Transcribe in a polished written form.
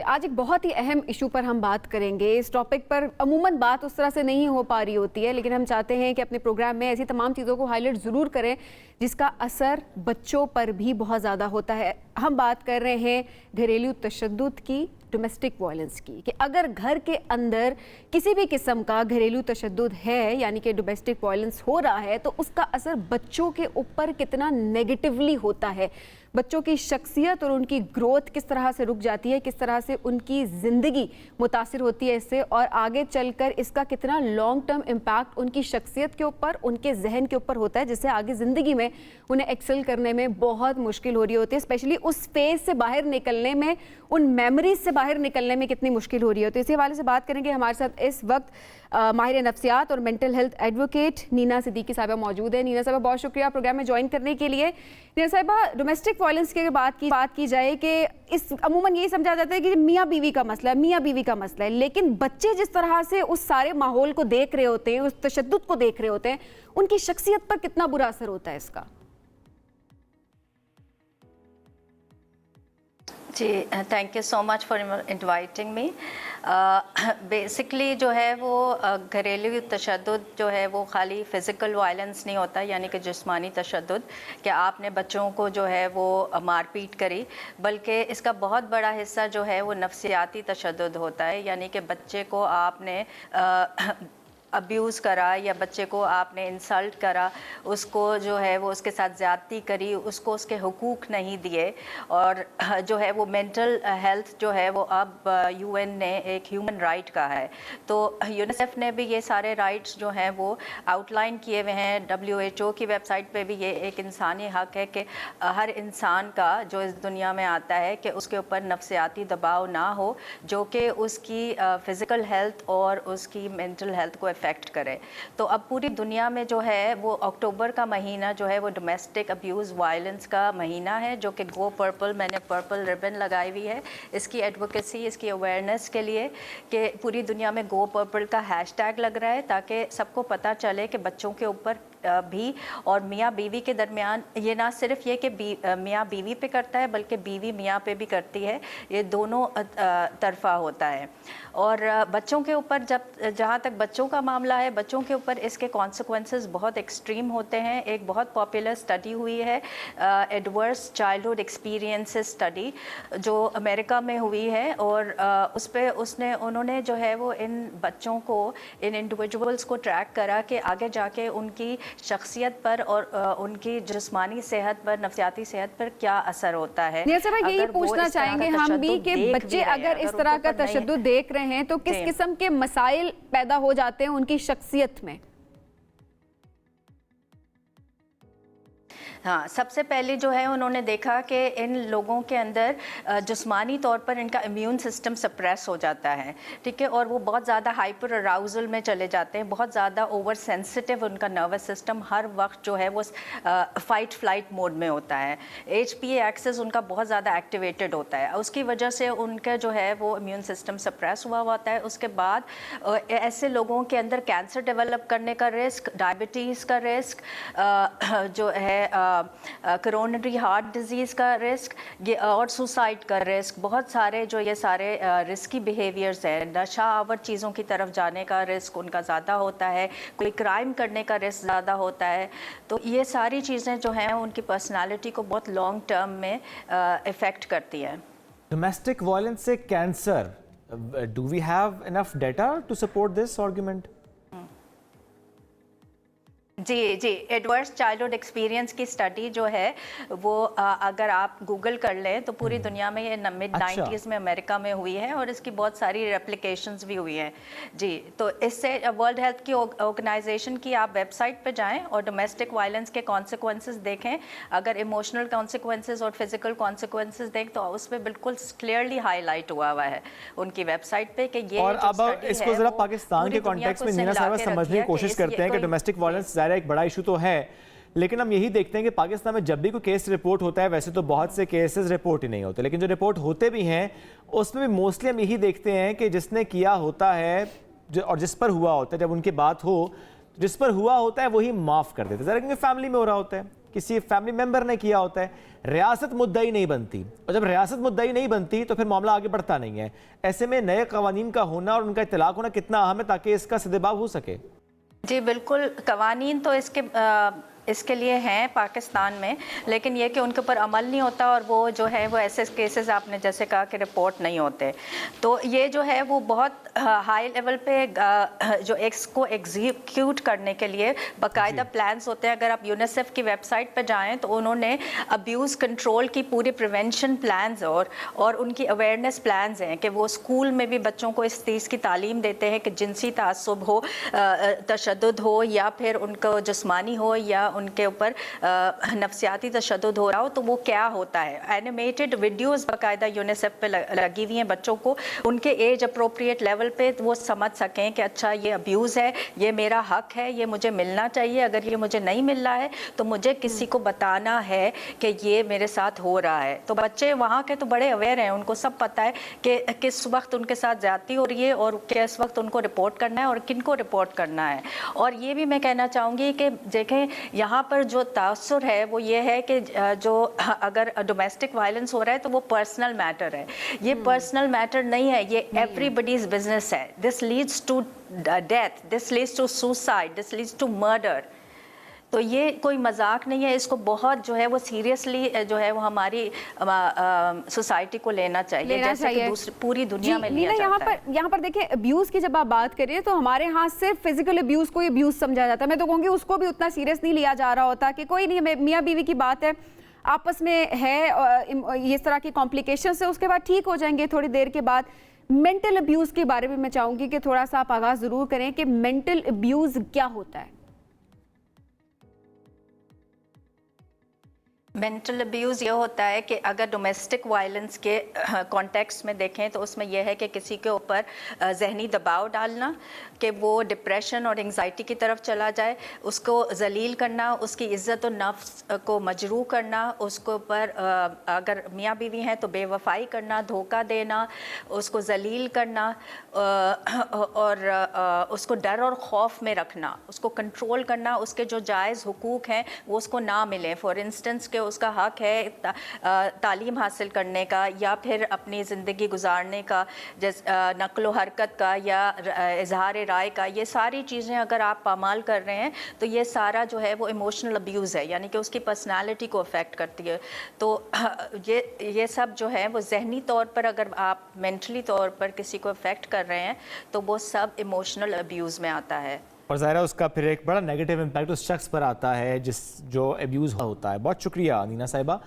आज एक बहुत ही अहम इशू पर हम बात करेंगे। इस टॉपिक पर अमूमन बात उस तरह से नहीं हो पा रही होती है, लेकिन हम चाहते हैं कि अपने प्रोग्राम में ऐसी तमाम चीज़ों को हाईलाइट ज़रूर करें जिसका असर बच्चों पर भी बहुत ज़्यादा होता है। हम बात कर रहे हैं घरेलू तशद्दुद की, डोमेस्टिक वायलेंस की, कि अगर घर के अंदर किसी भी किस्म का घरेलू तशद्दुद है यानी कि डोमेस्टिक वायलेंस हो रहा है तो उसका असर बच्चों के ऊपर कितना नेगेटिवली होता है। बच्चों की शख्सियत और उनकी ग्रोथ किस तरह से रुक जाती है, किस तरह से उनकी ज़िंदगी मुतासिर होती है इससे, और आगे चलकर इसका कितना लॉन्ग टर्म इम्पैक्ट उनकी शख्सियत के ऊपर, उनके जहन के ऊपर होता है, जिससे आगे ज़िंदगी में उन्हें एक्सेल करने में बहुत मुश्किल हो रही होती है। स्पेशली उस फेज से बाहर निकलने में, उन मेमोरीज से बाहर निकलने में कितनी मुश्किल हो रही होती है। इसी हवाले से बात करेंगे। हमारे साथ इस वक्त माहिर नफ्सियात और mental health advocate Neena Siddiqui साहिबा मौजूद है। नीना साहिबा, बहुत शुक्रिया प्रोग्राम में ज्वाइन करने के लिए। नीना साहिबा, डोमेस्टिक वायलेंस की बात की जाए कि इस अमूमन यही समझा जाता है कि मियाँ बीवी का मसला है, मियाँ बीवी का मसला है, लेकिन बच्चे जिस तरह से उस सारे माहौल को देख रहे होते हैं, उस तशद्दुद को देख रहे होते हैं, उनकी शख्सियत पर कितना बुरा असर होता है इसका? जी, thank you so much for inviting me. Basically जो है वो घरेलू तशद्दुद जो है वो खाली फ़िज़िकल वायलेंस नहीं होता, यानी कि जिस्मानी तशद्दुद कि आपने बच्चों को जो है वो मारपीट करी, बल्कि इसका बहुत बड़ा हिस्सा जो है वो नफ्सियाती तशद्दुद होता है। यानी कि बच्चे को आपने अब्यूज़ करा या बच्चे को आपने इंसल्ट करा, उसको जो है वो उसके साथ ज़्यादती करी, उसको उसके हुकूक नहीं दिए, और जो है वो मेंटल हेल्थ जो है वो अब यूएन ने एक ह्यूमन राइट का है, तो यूनिसेफ ने भी ये सारे राइट्स जो हैं वो आउटलाइन किए हुए हैं। WHO की वेबसाइट पे भी ये एक इंसानी हक़ है कि हर इंसान का जो इस दुनिया में आता है कि उसके ऊपर नफ्सियाती दबाव ना हो जो कि उसकी फ़िज़िकल हेल्थ और उसकी मेंटल हेल्थ को इफ़ेक्ट करे। तो अब पूरी दुनिया में जो है वो अक्टूबर का महीना जो है वो डोमेस्टिक अब्यूज़ वायलेंस का महीना है, जो कि गो पर्पल, मैंने पर्पल रिबन लगाई हुई है इसकी एडवोकेसी, इसकी अवेयरनेस के लिए कि पूरी दुनिया में गो पर्पल का हैशटैग लग रहा है ताकि सबको पता चले कि बच्चों के ऊपर भी और मियाँ बीवी के दरमियान ये ना सिर्फ ये कि मियाँ बीवी पे करता है बल्कि बीवी मियाँ पे भी करती है, ये दोनों तरफा होता है। और बच्चों के ऊपर जहाँ तक बच्चों का मामला है, बच्चों के ऊपर इसके कॉन्सिक्वेंसेस बहुत एक्सट्रीम होते हैं। एक बहुत पॉपुलर स्टडी हुई है एडवर्स चाइल्डहुड एक्सपीरियंसेस स्टडी जो अमेरिका में हुई है, और उस पर उन्होंने जो है वो इन बच्चों को, इन इंडिविजुअल्स को ट्रैक करा कि आगे जाके उनकी शख्सियत पर और उनकी जिस्मानी सेहत पर, नफ्सियाती सेहत पर क्या असर होता है। यही पूछना चाहेंगे हम भी कि बच्चे अगर इस तरह का तशद्दुद देख रहे हैं तो किस किस्म के मसाइल पैदा हो जाते हैं उनकी शख्सियत में? हाँ, सबसे पहले जो है उन्होंने देखा कि इन लोगों के अंदर जिस्मानी तौर पर इनका इम्यून सिस्टम सप्रेस हो जाता है, ठीक है, और वो बहुत ज़्यादा हाइपर अराउजल में चले जाते हैं, बहुत ज़्यादा ओवर सेंसिटिव उनका नर्वस सिस्टम हर वक्त जो है वो फ़ाइट फ्लाइट मोड में होता है। HPA एक्सेस उनका बहुत ज़्यादा एक्टिवेटेड होता है, उसकी वजह से उनका जो है वो इम्यून सिस्टम सप्रेस हुआ होता है। उसके बाद ऐसे लोगों के अंदर कैंसर डेवलप करने का रिस्क, डायबिटीज़ का रिस्क, जो है कोरोनरी हार्ट डिजीज़ का रिस्क और सुसाइड का रिस्क, बहुत सारे जो ये सारे रिस्की बिहेवियर्स हैं, नशा आवर चीज़ों की तरफ जाने का रिस्क उनका ज़्यादा होता है, कोई क्राइम करने का रिस्क ज़्यादा होता है। तो ये सारी चीज़ें जो हैं उनकी पर्सनालिटी को बहुत लॉन्ग टर्म में इफ़ेक्ट करती हैं। डोमेस्टिक वायलेंस से cancer, do we have enough data to support this argument? जी, एडवर्स चाइल्डहुड एक्सपीरियंस की स्टडी जो है वो अगर आप गूगल कर लें तो पूरी दुनिया में ये मिड 90s में अमेरिका में हुई है, और इसकी बहुत सारी रेप्लिकेशंस भी हुई हैं। जी, तो इससे वर्ल्ड हेल्थ की ऑर्गेनाइजेशन की आप वेबसाइट पे जाएं और डोमेस्टिक वायलेंस के कॉन्सिक्वेंसेस देखें। अगर इमोशनल कॉन्सिक्वेंसेस और फिजिकल कॉन्सिक्वेंसेस देख तो उसमें बिल्कुल क्लियरली हाईलाइट हुआ है उनकी वेबसाइट पे कि ये। और अब इसको जरा पाकिस्तान के कॉन्टेक्स्ट में नीना साहिबा समझने की कोशिश करते हैं कि डोमेस्टिक वायलेंस एक बड़ा इशू तो है, लेकिन हम यही देखते हैं कि पाकिस्तान में जब भी कोई केस रिपोर्ट होता है, वैसे तो बहुत से केसेस रिपोर्ट ही नहीं होते, लेकिन जो रिपोर्ट होते भी हैं उसमें भी मोस्टली हम यही देखते हैं कि जिसने किया होता है और जिस पर हुआ होता है, जब उनकी बात हो जिस पर हुआ होता है वही माफ़ कर देते हैं, ज़रा क्योंकि फैमिली में हो रहा होता है, کسی فیملی ممبر نے کیا ہوتا ہے. ریاست مدعی نہیں بنتی, اور جب ریاست مدعی نہیں بنتی تو پھر معاملہ آگے بڑھتا نہیں ہے. ایسے میں نئے قوانین کا ہونا اور ان کا اطلاق ہونا کتنا اہم ہے تاکہ اس کا سدباب ہو سکے؟ جی بالکل, قوانین تو اس کے لیے ہیں پاکستان میں, لیکن یہ کہ ان کے اوپر عمل نہیں ہوتا, اور وہ جو ہے وہ ایسے کیسز آپ نے جیسے کہا کہ رپورٹ نہیں ہوتے. تو یہ جو ہے وہ بہت ہائی لیول پہ جو ایکس کو ایگزیکیوٹ کرنے کے لیے باقاعدہ پلانز ہوتے ہیں. اگر آپ یونیسیف کی ویب سائٹ پہ جائیں تو انہوں نے ابیوز کنٹرول کی پوری پریونشن پلانز اور ان کی اویئرنیس پلانز ہیں کہ وہ اسکول میں بھی بچوں کو اس چیز کی تعلیم دیتے ہیں کہ جنسی تعصب ہو, تشدد ہو, یا پھر ان کو جسمانی ہو یا ان کے اوپر نفسیاتی تشدد ہو رہا ہو تو وہ کیا ہوتا ہے. اینیمیٹڈ ویڈیوز باقاعدہ یونیسیف پہ لگی ہوئی ہیں بچوں کو ان کے ایج اپروپریٹ لیول پہ وہ سمجھ سکیں کہ اچھا یہ ابیوز ہے, یہ میرا حق ہے, یہ مجھے ملنا چاہیے, اگر یہ مجھے نہیں مل رہا ہے تو مجھے کسی کو بتانا ہے کہ یہ میرے ساتھ ہو رہا ہے. تو بچے وہاں کے تو بڑے اویئر ہیں, ان کو سب پتہ ہے کہ کس وقت ان کے ساتھ زیادتی ہو رہی ہے اور کس وقت ان کو رپورٹ کرنا ہے اور کن کو رپورٹ کرنا ہے. اور یہ بھی میں کہنا چاہوں گی کہ دیکھیں یہاں پر جو تاثر ہے وہ یہ ہے کہ جو اگر ڈومیسٹک وائلنس ہو رہا ہے تو وہ پرسنل میٹر ہے. یہ پرسنل میٹر نہیں ہے, یہ ایوری بڈیز بزنس ہے. This leads to death, this leads to suicide, this leads to murder. تو یہ کوئی مذاق نہیں ہے, اس کو بہت جو ہے وہ سیریسلی جو ہے وہ ہماری سوسائٹی کو لینا چاہیے جیسے کہ پوری دنیا میں لیا جاتا ہے. یہاں پر دیکھیں ابیوز کی جب آپ بات کریے تو ہمارے ہاں صرف فزیکل ابیوز کو ابیوز سمجھا جاتا ہے. میں تو کہوں گی اس کو بھی اتنا سیریس نہیں لیا جا رہا ہوتا کہ کوئی نہیں, میاں بیوی کی بات ہے, آپس میں ہے اس طرح کی کمپلیکیشن سے اس کے بعد ٹھیک ہو جائیں گے تھوڑی دیر کے بعد. مینٹل ابیوز کے بارے میں میں چاہوں گی کہ تھوڑا سا آپ آغاز ضرور کریں کہ مینٹل ابیوز کیا ہوتا ہے. مینٹل ابیوز یہ ہوتا ہے کہ اگر ڈومیسٹک وائلنس کے کانٹیکسٹ میں دیکھیں تو اس میں یہ ہے کہ کسی کے اوپر ذہنی دباؤ ڈالنا کہ وہ ڈپریشن اور انگزائٹی کی طرف چلا جائے, اس کو ذلیل کرنا, اس کی عزت و نفس کو مجروح کرنا, اس کے اوپر اگر میاں بیوی ہیں تو بے وفائی کرنا, دھوکہ دینا, اس کو ذلیل کرنا, اور اس کو ڈر اور خوف میں رکھنا, اس کو کنٹرول کرنا, اس کے جو جائز حقوق ہیں وہ اس کو نہ ملیں. فار انسٹنس کہ اس کا حق ہے تعلیم حاصل کرنے کا یا پھر اپنی زندگی گزارنے کا, نقل و حرکت کا یا اظہار رائے کا, یہ ساری چیزیں اگر آپ پامال کر رہے ہیں تو یہ سارا جو ہے وہ ایموشنل ابیوز ہے, یعنی کہ اس کی پرسنالٹی کو افیکٹ کرتی ہے. تو یہ سب جو ہے وہ ذہنی طور پر اگر آپ مینٹلی طور پر کسی کو افیکٹ کر رہے ہیں تو وہ سب ایموشنل ابیوز میں آتا ہے. اور ظاہرہ اس کا پھر ایک بڑا نیگیٹو امپیکٹ اس شخص پر آتا ہے جو ابیوز ہوتا ہے. بہت شکریہ نینا صاحبہ.